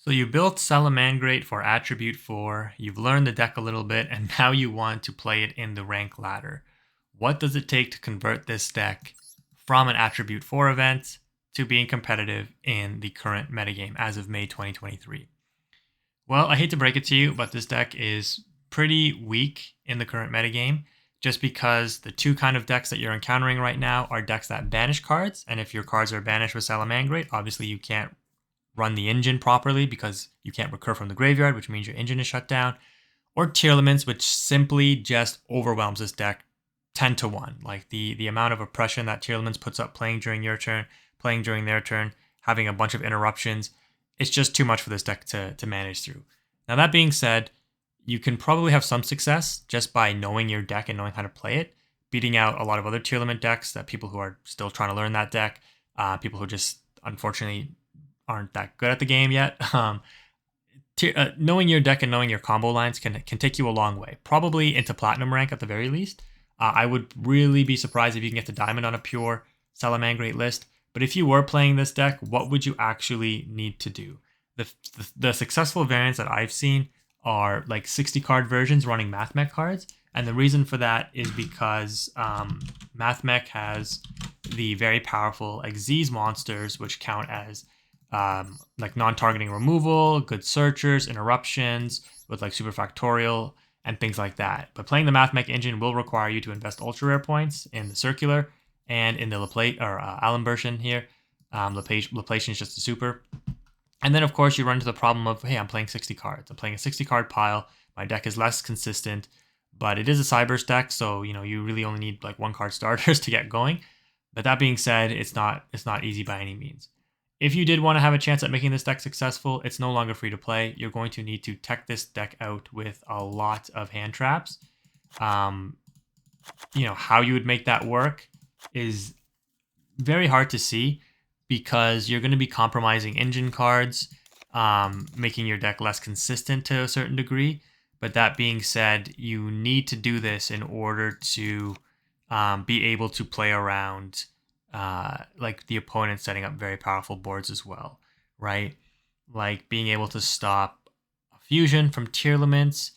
So you built Salamangreat for Attribute 4, you've learned the deck a little bit, and now you want to play it in the rank ladder. What does it take to convert this deck from an Attribute 4 event to being competitive in the current metagame as of May 2023? Well, I hate to break it to you, but this deck is pretty weak in the current metagame just because the two kind of decks that you're encountering right now are decks that banish cards, and if your cards are banished with Salamangreat, obviously you can't run the engine properly because you can't recur from the graveyard, which means your engine is shut down, or Tearlaments, which simply just overwhelms this deck 10 to 1. Like the amount of oppression that Tearlaments puts up playing during your turn, playing during their turn, having a bunch of interruptions, it's just too much for this deck to manage through. Now, that being said, you can probably have some success just by knowing your deck and knowing how to play it, beating out a lot of other Tearlament decks that people who are still trying to learn that deck, people who just unfortunately aren't that good at the game yet. Knowing your deck and knowing your combo lines can take you a long way, probably into platinum rank at the very least. I would really be surprised if you can get to diamond on a pure Salamangreat list. But if you were playing this deck, what would you actually need to do? The successful variants that I've seen are like 60 card versions running MathMech cards. And the reason for that is because MathMech has the very powerful Xyz monsters, which count as like non-targeting removal, good searchers, interruptions with like superfactorial and things like that. But playing the MathMech engine will require you to invest ultra rare points in the circular and in the Laplace or Allen version here. Laplacian is just a super. And then of course you run into the problem of, hey, I'm playing 60 cards. I'm playing a 60 card pile. My deck is less consistent, but it is a Cyberse deck, so you really only need like 1 card starters to get going. But that being said, it's not easy by any means. If you did want to have a chance at making this deck successful, it's no longer free to play. You're going to need to tech this deck out with a lot of hand traps. How you would make that work is very hard to see because you're going to be compromising engine cards, making your deck less consistent to a certain degree. But that being said, you need to do this in order to be able to play around like the opponent setting up very powerful boards as well, right? Like being able to stop a fusion from Tearlaments,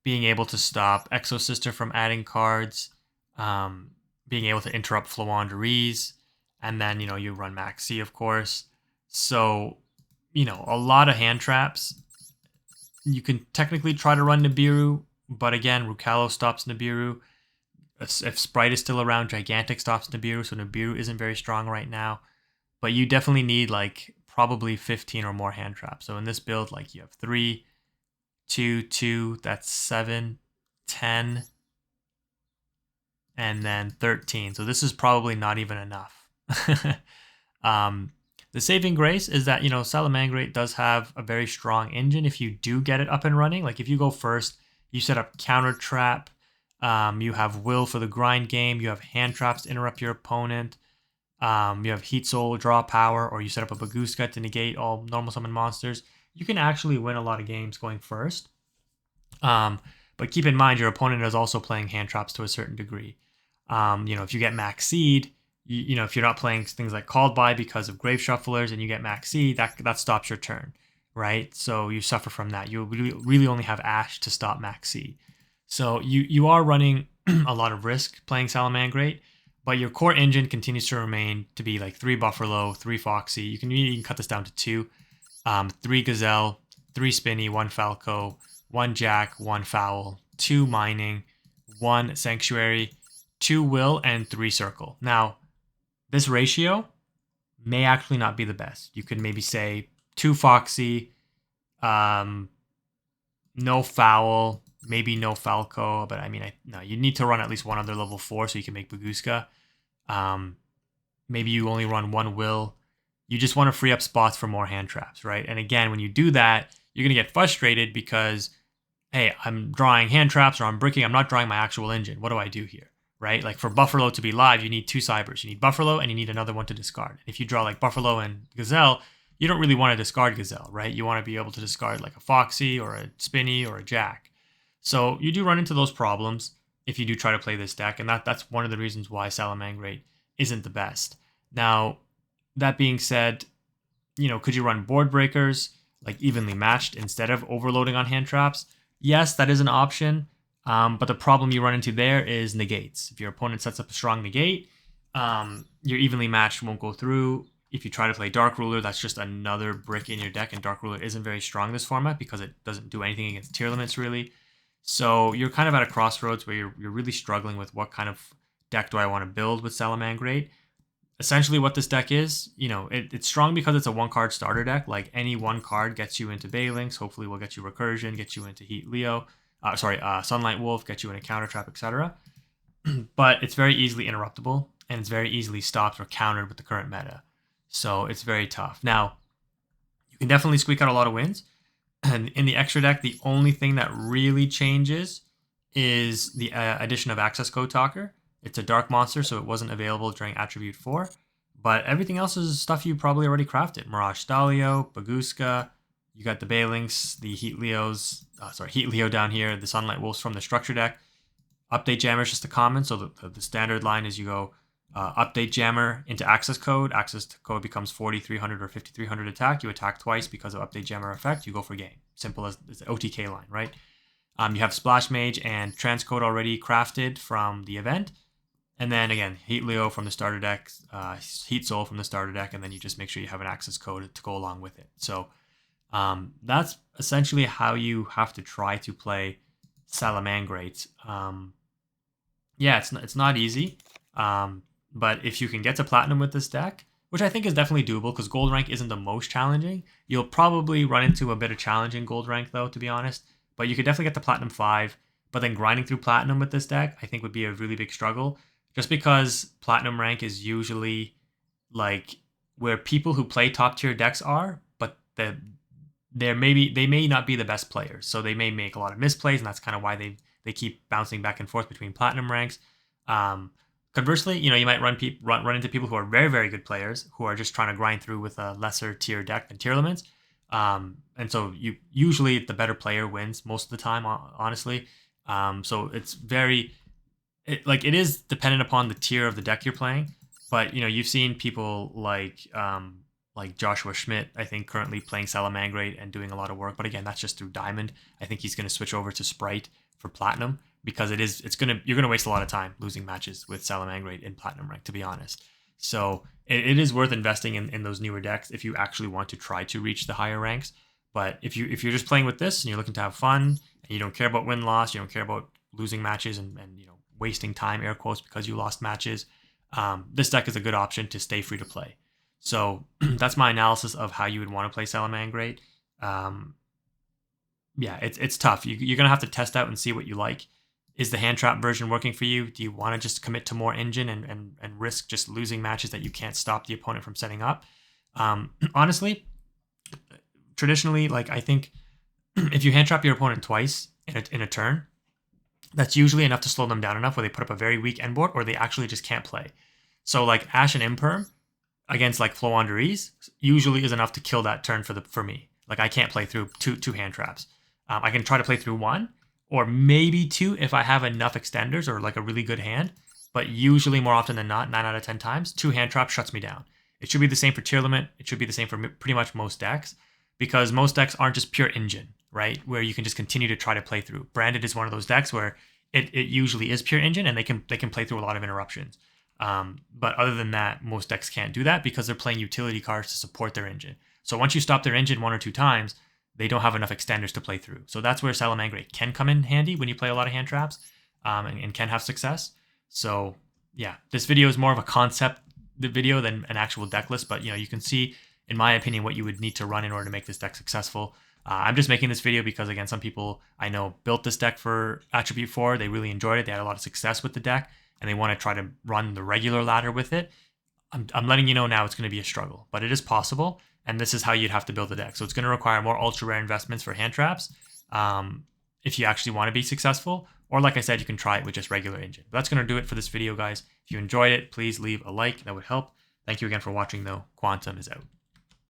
being able to stop Exosister from adding cards, being able to interrupt Floowandereeze, and then, you run Maxi, of course. So, a lot of hand traps. You can technically try to run Nibiru, but again, Rucalo stops Nibiru. If Sprite is still around, Gigantic stops Nibiru, so Nibiru isn't very strong right now. But you definitely need like probably 15 or more hand traps. So in this build, like you have 3, 2, 2, that's 7, 10, and then 13. So this is probably not even enough. The saving grace is that, Salamangreat does have a very strong engine if you do get it up and running. Like if you go first, you set up counter trap. You have Will for the grind game. You have hand traps to interrupt your opponent. You have Heat Soul, draw power, or you set up a Bagooska to negate all normal summon monsters. You can actually win a lot of games going first. But keep in mind, your opponent is also playing hand traps to a certain degree. If you get Max Seed, if you're not playing things like Called By because of Grave Shufflers and you get Max Seed, that stops your turn, right? So you suffer from that. You really only have Ash to stop Max Seed. So you are running a lot of risk playing Salamangreat, but your core engine continues to remain to be like 3 Buffalo, 3 Foxy. You can cut this down to 2. 3 Gazelle, 3 Spinny, 1 Falco, 1 Jack, 1 Fowl, 2 Mining, 1 Sanctuary, 2 Will, and 3 Circle. Now, this ratio may actually not be the best. You could maybe say 2 Foxy, no Fowl, maybe no Falco, but no, you need to run at least one other level 4 so you can make Bagooska. Maybe you only run 1 Will. You just want to free up spots for more hand traps, right? And again, when you do that, you're going to get frustrated because, hey, I'm drawing hand traps or I'm bricking. I'm not drawing my actual engine. What do I do here, right? Like for Buffalo to be live, you need 2 Cybers. You need Buffalo and you need another one to discard. If you draw like Buffalo and Gazelle, you don't really want to discard Gazelle, right? You want to be able to discard like a Foxy or a Spinny or a Jack. So you do run into those problems if you do try to play this deck, and that's one of the reasons why Salamangreat isn't the best. Now, that being said, could you run board breakers? like evenly matched instead of overloading on hand traps. Yes, that is an option, but the problem you run into there is negates. If your opponent sets up a strong negate, your evenly matched won't go through. If you try to play Dark Ruler, that's just another brick in your deck, and Dark Ruler isn't very strong this format because it doesn't do anything against tier limits really. So you're kind of at a crossroads where you're really struggling with what kind of deck do I want to build with Salamangreat. Essentially what this deck is, it's strong because it's a one-card starter deck. Like any one card gets you into Baylings, hopefully will get you Recursion, get you into Heat Leo, Sunlight Wolf, get you into Counter Trap, etc. But it's very easily interruptible, and it's very easily stopped or countered with the current meta. So it's very tough. Now, you can definitely squeak out a lot of wins. And in the extra deck, the only thing that really changes is the addition of Access Code Talker. It's a dark monster, so it wasn't available during Attribute 4. But everything else is stuff you probably already crafted. Mirage Stalio, Baguska, you got the Baylings, the Heat Leos, Heat Leo down here, the Sunlight Wolves from the structure deck. Update Jammer is just a common, so the standard line is you go Update Jammer into Access Code. Access Code becomes 4,300 or 5,300 attack. You attack twice because of Update Jammer effect. You go for game. Simple as the OTK line, right? You have Splash Mage and Transcode already crafted from the event. And then again, Heat Leo from the starter deck, Heat Soul from the starter deck, and then you just make sure you have an access code to go along with it. So that's essentially how you have to try to play Salamangreat. Yeah, it's not easy, but if you can get to Platinum with this deck, which I think is definitely doable because Gold rank isn't the most challenging. You'll probably run into a bit of challenge in Gold rank though, to be honest. But you could definitely get to Platinum 5, but then grinding through Platinum with this deck, I think would be a really big struggle. Just because Platinum rank is usually like where people who play top tier decks are, but they may not be the best players. So they may make a lot of misplays, and that's kind of why they keep bouncing back and forth between Platinum ranks. Conversely, you might run into people who are very, very good players who are just trying to grind through with a lesser tier deck than tier limits. And so usually the better player wins most of the time, honestly. So it's it is dependent upon the tier of the deck you're playing. But you've seen people like Joshua Schmidt, I think, currently playing Salamangreat and doing a lot of work. But again, that's just through Diamond. I think he's going to switch over to Sprite for Platinum because you're gonna waste a lot of time losing matches with Salamangreat in Platinum rank, to be honest. So it is worth investing in those newer decks if you actually want to try to reach the higher ranks. But if you're just playing with this and you're looking to have fun and you don't care about win-loss, you don't care about losing matches and wasting time, air quotes, because you lost matches, this deck is a good option to stay free to play. So that's my analysis of how you would want to play Salamangreat. Yeah, it's tough. You're gonna have to test out and see what you like. Is the hand trap version working for you? Do you want to just commit to more engine and risk just losing matches that you can't stop the opponent from setting up? Honestly, traditionally, I think if you hand trap your opponent twice in a turn, that's usually enough to slow them down enough where they put up a very weak end board or they actually just can't play. So Ash and Imperm against Flow Under Ease usually is enough to kill that turn for me. I can't play through two hand traps. I can try to play through one or maybe two if I have enough extenders or a really good hand. But usually, more often than not, 9 out of 10 times, 2 hand traps shuts me down. It should be the same for tier limit. It should be the same for pretty much most decks because most decks aren't just pure engine, right? Where you can just continue to try to play through. Branded is one of those decks where it usually is pure engine and they can play through a lot of interruptions. But other than that, most decks can't do that because they're playing utility cards to support their engine. So once you stop their engine 1 or 2 times, they don't have enough extenders to play through. So that's where Salamangreat can come in handy when you play a lot of hand traps and can have success. So yeah, this video is more of a concept video than an actual deck list, but you can see, in my opinion, what you would need to run in order to make this deck successful. I'm just making this video because, again, some people I know built this deck for Attribute 4. They really enjoyed it. They had a lot of success with the deck, and they want to try to run the regular ladder with it. I'm letting you know now it's going to be a struggle, but it is possible, and this is how you'd have to build the deck. So it's going to require more ultra-rare investments for hand traps if you actually want to be successful, or like I said, you can try it with just regular engine. But that's going to do it for this video, guys. If you enjoyed it, please leave a like. That would help. Thank you again for watching, though. Quantum is out.